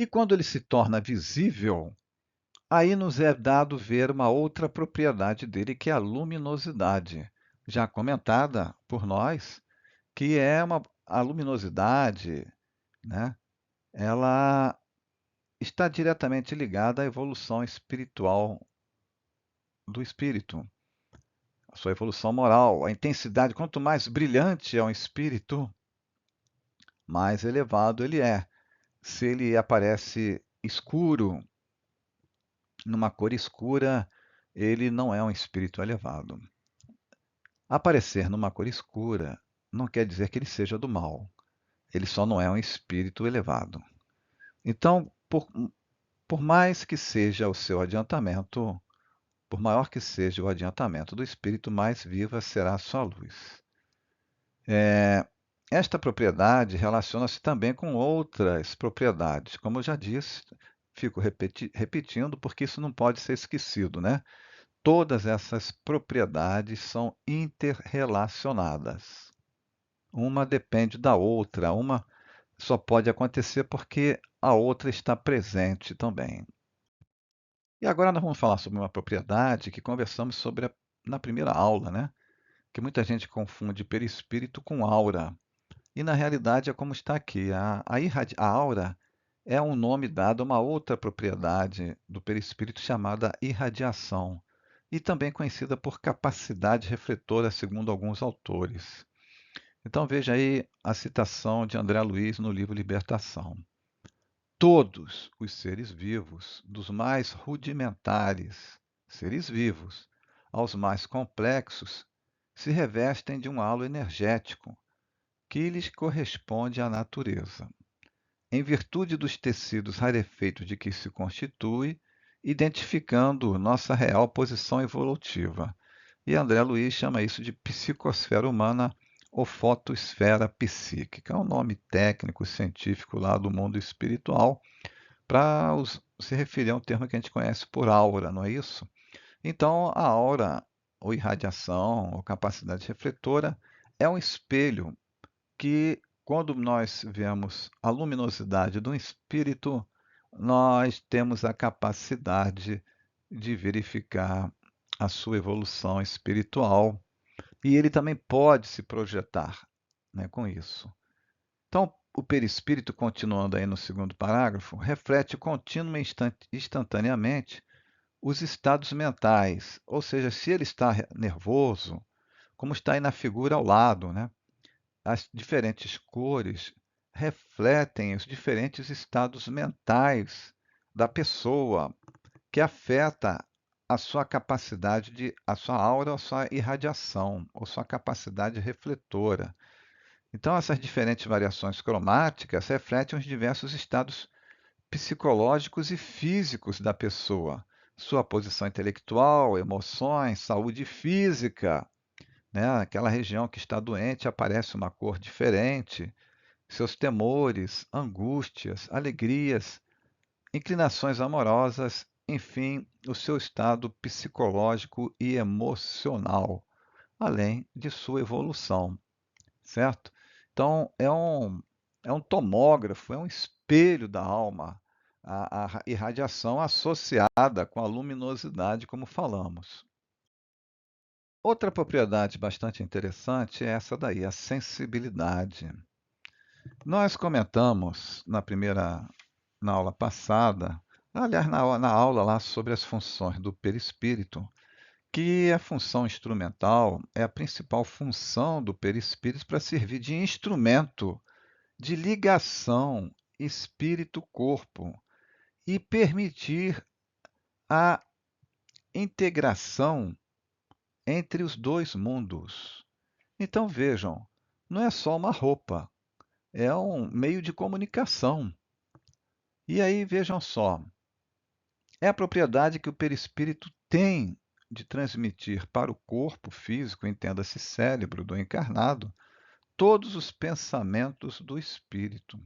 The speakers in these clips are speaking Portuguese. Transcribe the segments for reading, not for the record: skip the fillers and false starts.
E quando ele se torna visível, aí nos é dado ver uma outra propriedade dele, que é a luminosidade, já comentada por nós, que é a luminosidade, né? Ela está diretamente ligada à evolução espiritual do espírito, a sua evolução moral, a intensidade. Quanto mais brilhante é um espírito, mais elevado ele é. Se ele aparece escuro, numa cor escura, ele não é um espírito elevado. Aparecer numa cor escura não quer dizer que ele seja do mal. Ele só não é um espírito elevado. Então, por mais que seja o seu adiantamento, por maior que seja o adiantamento do espírito, mais viva será a sua luz. Esta propriedade relaciona-se também com outras propriedades. Como eu já disse, fico repetindo porque isso não pode ser esquecido, né? Todas essas propriedades são interrelacionadas. Uma depende da outra, uma só pode acontecer porque a outra está presente também. E agora nós vamos falar sobre uma propriedade que conversamos sobre na primeira aula, né? Que muita gente confunde perispírito com aura. E na realidade é como está aqui. A aura é um nome dado a uma outra propriedade do perispírito chamada irradiação, e também conhecida por capacidade refletora, segundo alguns autores. Então veja aí a citação de André Luiz no livro Libertação. Todos os seres vivos, dos mais rudimentares, seres vivos, aos mais complexos, se revestem de um halo energético que lhes corresponde à natureza, em virtude dos tecidos rarefeitos de que se constitui, identificando nossa real posição evolutiva. E André Luiz chama isso de psicosfera humana ou fotosfera psíquica. É um nome técnico, científico lá do mundo espiritual, para se referir a um termo que a gente conhece por aura, não é isso? Então, a aura, ou irradiação, ou capacidade refletora, é um espelho que, quando nós vemos a luminosidade do espírito, nós temos a capacidade de verificar a sua evolução espiritual, e ele também pode se projetar, né, com isso. Então, o perispírito, continuando aí no segundo parágrafo, reflete contínua e instantaneamente os estados mentais, ou seja, se ele está nervoso, como está aí na figura ao lado, né? As diferentes cores refletem os diferentes estados mentais da pessoa, que afeta a sua capacidade a sua aura, a sua irradiação, ou sua capacidade refletora. Então, essas diferentes variações cromáticas refletem os diversos estados psicológicos e físicos da pessoa, sua posição intelectual, emoções, saúde física, né? Aquela região que está doente aparece uma cor diferente, seus temores, angústias, alegrias, inclinações amorosas, enfim, o seu estado psicológico e emocional, além de sua evolução, certo? Então, é um tomógrafo, é um espelho da alma, a irradiação associada com a luminosidade, como falamos. Outra propriedade bastante interessante é essa daí, a sensibilidade. Nós comentamos na aula passada, aliás, na aula lá sobre as funções do perispírito, que a função instrumental é a principal função do perispírito para servir de instrumento de ligação espírito-corpo e permitir a integração entre os dois mundos. Então vejam, não é só uma roupa, é um meio de comunicação. E aí vejam só, é a propriedade que o perispírito tem de transmitir para o corpo físico, entenda-se cérebro do encarnado, todos os pensamentos do espírito,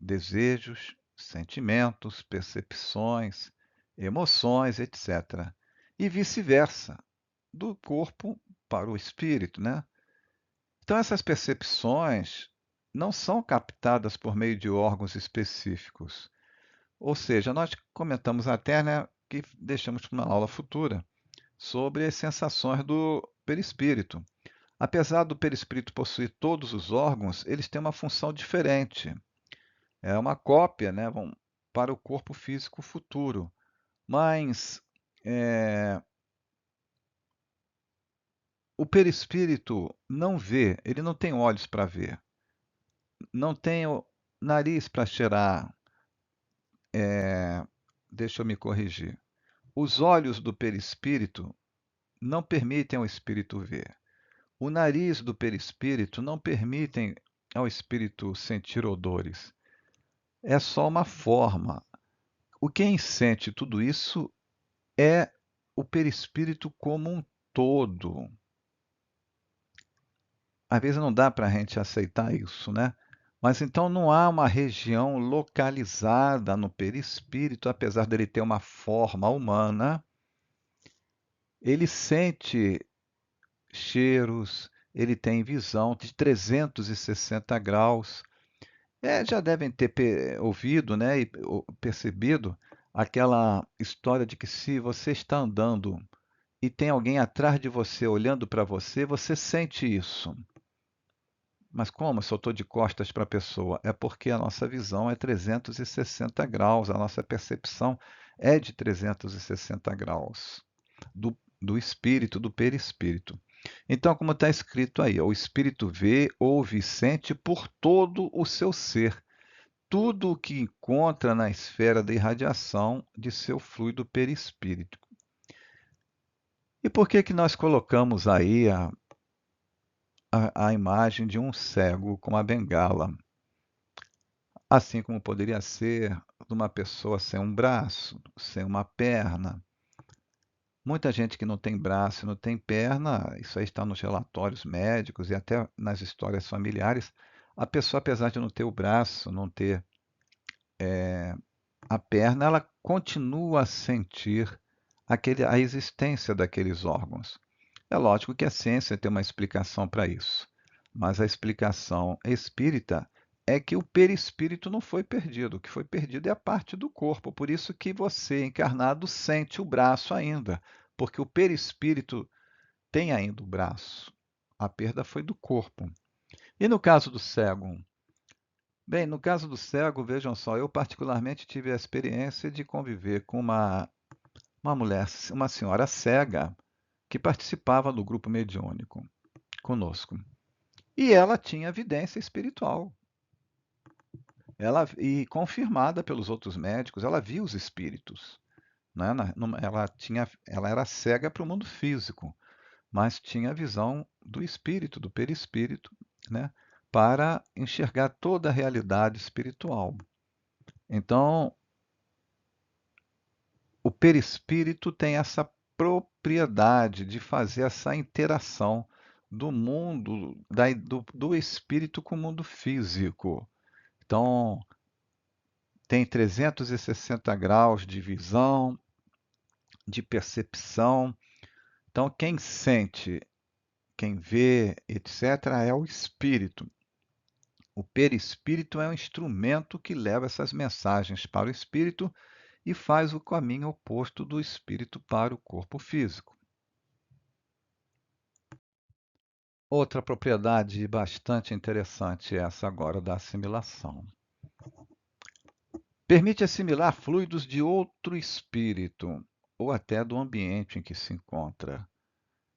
desejos, sentimentos, percepções, emoções, etc. E vice-versa, do corpo para o espírito, né? Então essas percepções não são captadas por meio de órgãos específicos, Ou seja, nós comentamos até, né, que deixamos para uma aula futura sobre as sensações do perispírito. Apesar do perispírito possuir todos os órgãos, eles têm uma função diferente. É uma cópia, né, para o corpo físico futuro. Mas é, o perispírito não vê, ele não tem olhos para ver, não tem o nariz para cheirar. Deixa eu me corrigir. Os olhos do perispírito não permitem ao espírito ver. O nariz do perispírito não permitem ao espírito sentir odores. É só uma forma. O quem sente tudo isso é o perispírito como um todo. Às vezes não dá para a gente aceitar isso, né? Mas então não há uma região localizada no perispírito, apesar dele ter uma forma humana, ele sente cheiros, ele tem visão de 360 graus. Já devem ter ouvido, né, e percebido aquela história de que se você está andando e tem alguém atrás de você olhando para você, você sente isso. Mas como se eu estou de costas para a pessoa? É porque a nossa visão é 360 graus, a nossa percepção é de 360 graus do espírito, do perispírito. Então, como está escrito aí, o espírito vê, ouve e sente por todo o seu ser tudo o que encontra na esfera da irradiação de seu fluido perispírito. E por que que nós colocamos aí a imagem de um cego com a bengala? Assim como poderia ser de uma pessoa sem um braço, sem uma perna. Muita gente que não tem braço, não tem perna, isso aí está nos relatórios médicos e até nas histórias familiares. A pessoa, apesar de não ter o braço, não ter a perna, ela continua a sentir a existência daqueles órgãos. É lógico que a ciência tem uma explicação para isso, mas a explicação espírita é que o perispírito não foi perdido, o que foi perdido é a parte do corpo, por isso que você, encarnado, sente o braço ainda, porque o perispírito tem ainda o braço. A perda foi do corpo. E no caso do cego? Bem, no caso do cego, vejam só, eu particularmente tive a experiência de conviver com uma mulher, uma senhora cega, que participava do grupo mediúnico conosco. E ela tinha evidência espiritual. E confirmada pelos outros médicos, ela via os espíritos. Né? Ela era cega para o mundo físico, mas tinha a visão do espírito, do perispírito, né? Para enxergar toda a realidade espiritual. Então, o perispírito tem essa propriedade de fazer essa interação do mundo, do espírito com o mundo físico. Então, tem 360 graus de visão, de percepção. Então, quem sente, quem vê, etc., é o espírito. O perispírito é um instrumento que leva essas mensagens para o espírito e faz o caminho oposto do espírito para o corpo físico. Outra propriedade bastante interessante é essa agora da assimilação. Permite assimilar fluidos de outro espírito ou até do ambiente em que se encontra.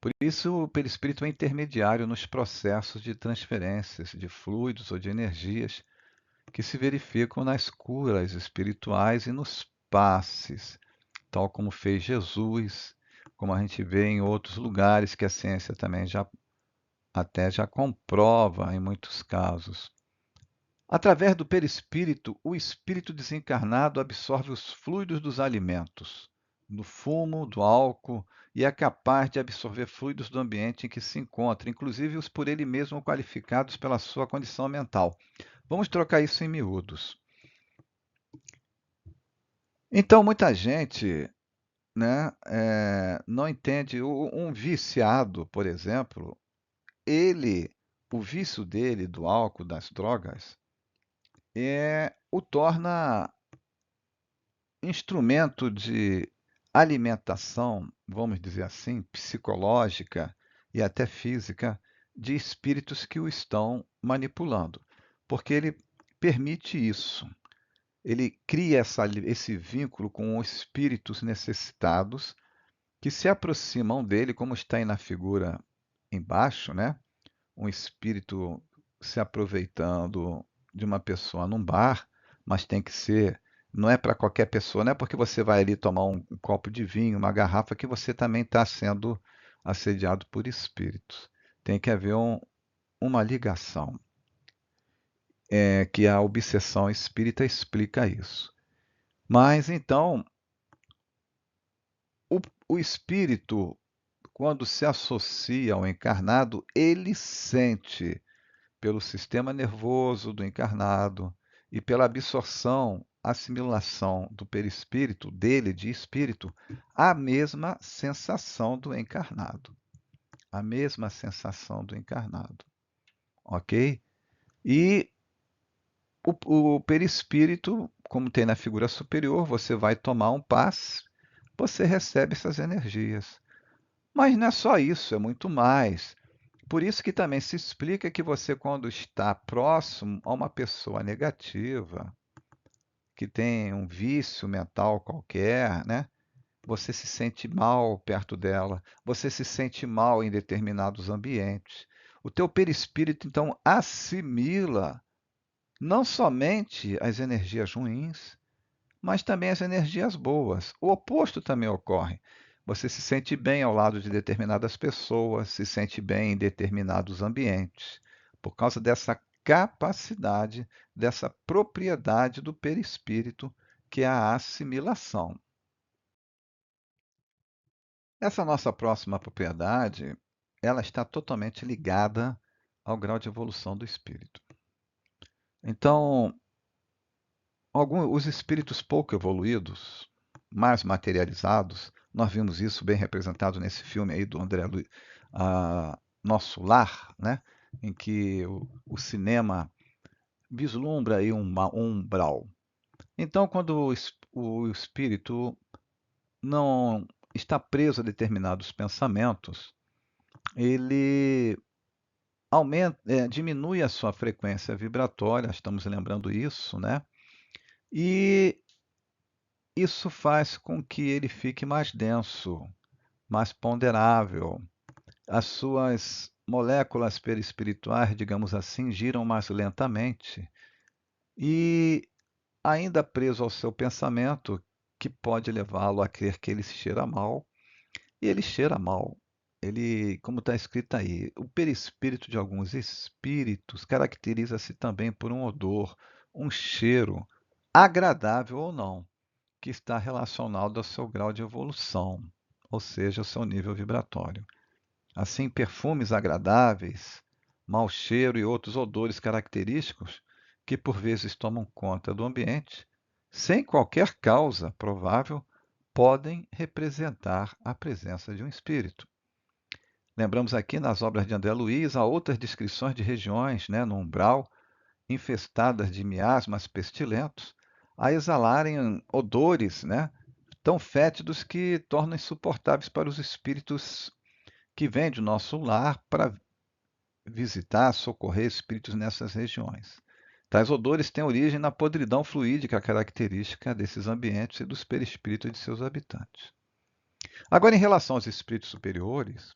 Por isso, o perispírito é intermediário nos processos de transferências de fluidos ou de energias que se verificam nas curas espirituais e nos passes, tal como fez Jesus, como a gente vê em outros lugares que a ciência também já comprova em muitos casos. Através do perispírito, o espírito desencarnado absorve os fluidos dos alimentos, do fumo, do álcool, e é capaz de absorver fluidos do ambiente em que se encontra, inclusive os por ele mesmo qualificados pela sua condição mental. Vamos trocar isso em miúdos. Então, muita gente, né, não entende. Um viciado, por exemplo, o vício dele do álcool, das drogas, o torna instrumento de alimentação, vamos dizer assim, psicológica e até física, de espíritos que o estão manipulando, porque ele permite isso. Ele cria esse vínculo com os espíritos necessitados que se aproximam dele, como está aí na figura embaixo, né? Um espírito se aproveitando de uma pessoa num bar, mas tem que ser, não é para qualquer pessoa, não é porque você vai ali tomar um copo de vinho, uma garrafa, que você também está sendo assediado por espíritos. Tem que haver uma ligação, que a obsessão espírita explica isso. Mas então, o, o espírito, quando se associa ao encarnado, ele sente pelo sistema nervoso do encarnado e pela absorção, assimilação do perispírito, dele de espírito, a mesma sensação do encarnado. A mesma sensação do encarnado. Ok? E o perispírito, como tem na figura superior, você vai tomar um passe, você recebe essas energias. Mas não é só isso, é muito mais. Por isso que também se explica que você, quando está próximo a uma pessoa negativa, que tem um vício mental qualquer, né? Você se sente mal perto dela, você se sente mal em determinados ambientes. O teu perispírito, então, assimila não somente as energias ruins, mas também as energias boas. O oposto também ocorre. Você se sente bem ao lado de determinadas pessoas, se sente bem em determinados ambientes, por causa dessa capacidade, dessa propriedade do perispírito, que é a assimilação. Essa nossa próxima propriedade, ela está totalmente ligada ao grau de evolução do espírito. Então, os espíritos pouco evoluídos, mais materializados, nós vimos isso bem representado nesse filme aí do André Luiz, Nosso Lar, né? Em que o cinema vislumbra aí um umbral. Então, quando o espírito não está preso a determinados pensamentos, ele diminui a sua frequência vibratória, estamos lembrando isso, né? E isso faz com que ele fique mais denso, mais ponderável. As suas moléculas perispirituais, digamos assim, giram mais lentamente e, ainda preso ao seu pensamento, que pode levá-lo a crer que ele se cheira mal, e ele cheira mal. Ele, como está escrito aí, o perispírito de alguns espíritos caracteriza-se também por um odor, um cheiro, agradável ou não, que está relacionado ao seu grau de evolução, ou seja, ao seu nível vibratório. Assim, perfumes agradáveis, mau cheiro e outros odores característicos, que por vezes tomam conta do ambiente, sem qualquer causa provável, podem representar a presença de um espírito. Lembramos aqui nas obras de André Luiz há outras descrições de regiões, né, no umbral, infestadas de miasmas pestilentos, a exalarem odores, né, tão fétidos que tornam insuportáveis para os espíritos que vêm do nosso lar para visitar, socorrer espíritos nessas regiões. Tais odores têm origem na podridão fluídica característica desses ambientes e dos perispíritos de seus habitantes. Agora, em relação aos espíritos superiores,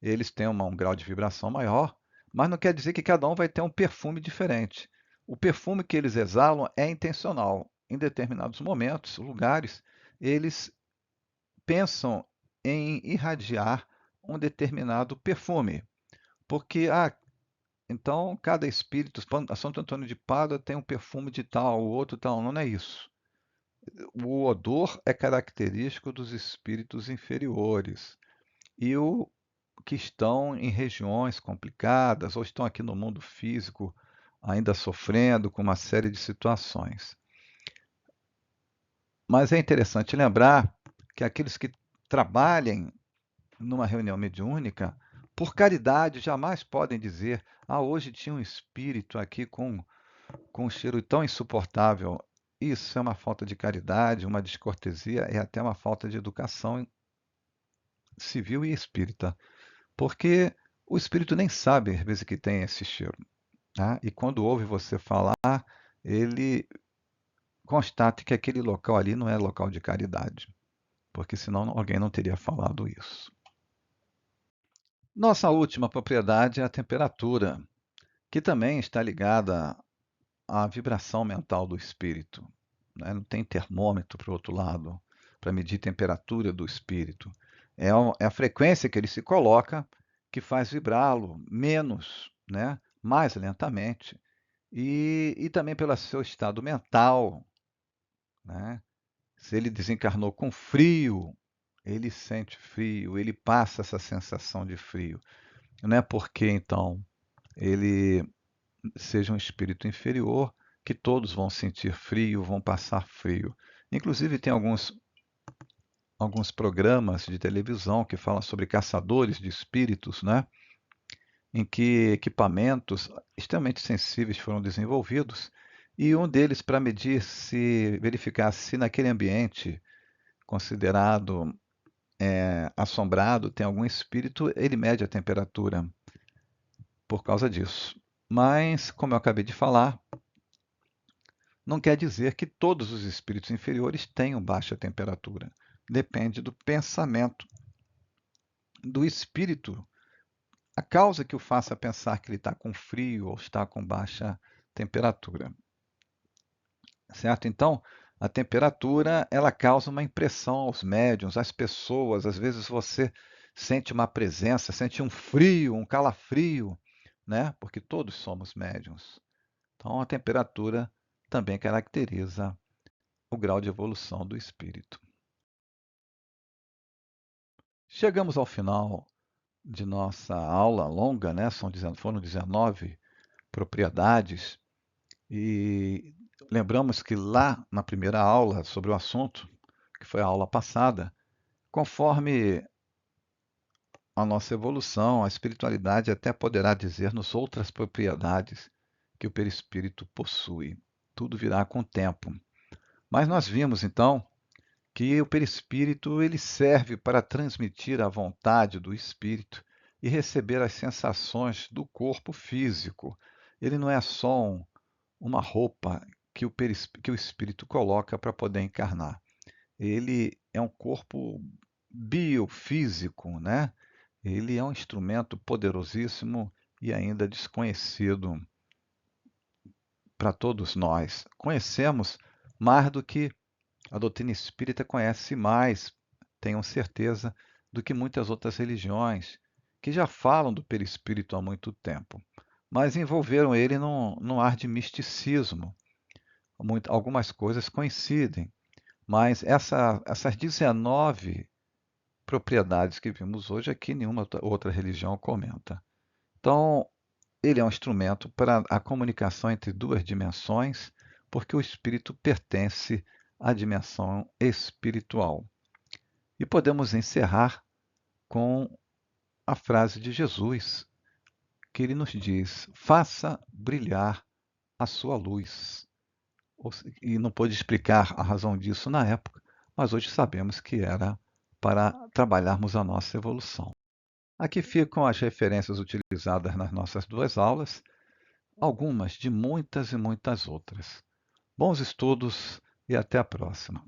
eles têm um grau de vibração maior, mas não quer dizer que cada um vai ter um perfume diferente. O perfume que eles exalam é intencional. Em determinados momentos, lugares, eles pensam em irradiar um determinado perfume. Porque, então cada espírito, a Santo Antônio de Pádua tem um perfume de tal, o outro tal, não é isso. O odor é característico dos espíritos inferiores. E o que estão em regiões complicadas ou estão aqui no mundo físico ainda sofrendo com uma série de situações. Mas é interessante lembrar que aqueles que trabalhem numa reunião mediúnica, por caridade, jamais podem dizer: hoje tinha um espírito aqui com um cheiro tão insuportável. isso é uma falta de caridade, uma descortesia, é até uma falta de educação civil e espírita, porque o espírito nem sabe, às vezes, que tem esse cheiro, tá? E quando ouve você falar, ele constate que aquele local ali não é local de caridade, porque senão alguém não teria falado isso. Nossa última propriedade é a temperatura, que também está ligada à vibração mental do espírito, né? Não tem termômetro, por outro lado, para medir a temperatura do espírito. É a frequência que ele se coloca que faz vibrá-lo menos, né? Mais lentamente. E também pelo seu estado mental, né? Se ele desencarnou com frio, ele sente frio, ele passa essa sensação de frio. Não é porque, então, ele seja um espírito inferior que todos vão sentir frio, vão passar frio. Inclusive, tem alguns programas de televisão que falam sobre caçadores de espíritos, né? Em que equipamentos extremamente sensíveis foram desenvolvidos e um deles para medir se verificar se naquele ambiente considerado assombrado tem algum espírito, ele mede a temperatura por causa disso. Mas, como eu acabei de falar, não quer dizer que todos os espíritos inferiores tenham baixa temperatura. Depende do pensamento do espírito, a causa que o faça pensar que ele está com frio ou está com baixa temperatura. Certo? Então, a temperatura, ela causa uma impressão aos médiuns, às pessoas. Às vezes você sente uma presença, sente um frio, um calafrio, né? Porque todos somos médiuns. Então, a temperatura também caracteriza o grau de evolução do espírito. Chegamos ao final de nossa aula longa, né? Foram 19 propriedades. E lembramos que lá na primeira aula sobre o assunto, que foi a aula passada, conforme a nossa evolução, a espiritualidade até poderá dizer-nos outras propriedades que o perispírito possui. Tudo virá com o tempo. Mas nós vimos então que o perispírito ele serve para transmitir a vontade do espírito e receber as sensações do corpo físico. Ele não é só uma roupa que o espírito coloca para poder encarnar. Ele é um corpo biofísico, né? Ele é um instrumento poderosíssimo e ainda desconhecido para todos nós. Conhecemos mais do que a doutrina espírita conhece mais, tenham certeza, do que muitas outras religiões que já falam do perispírito há muito tempo, mas envolveram ele num ar de misticismo. Algumas coisas coincidem, mas essas 19 propriedades que vimos hoje aqui, nenhuma outra religião comenta. Então, ele é um instrumento para a comunicação entre duas dimensões, porque o espírito pertence à dimensão espiritual. E podemos encerrar com a frase de Jesus, que ele nos diz: faça brilhar a sua luz. E não pôde explicar a razão disso na época, mas hoje sabemos que era para trabalharmos a nossa evolução. Aqui ficam as referências utilizadas nas nossas duas aulas, algumas de muitas e muitas outras. Bons estudos e até a próxima.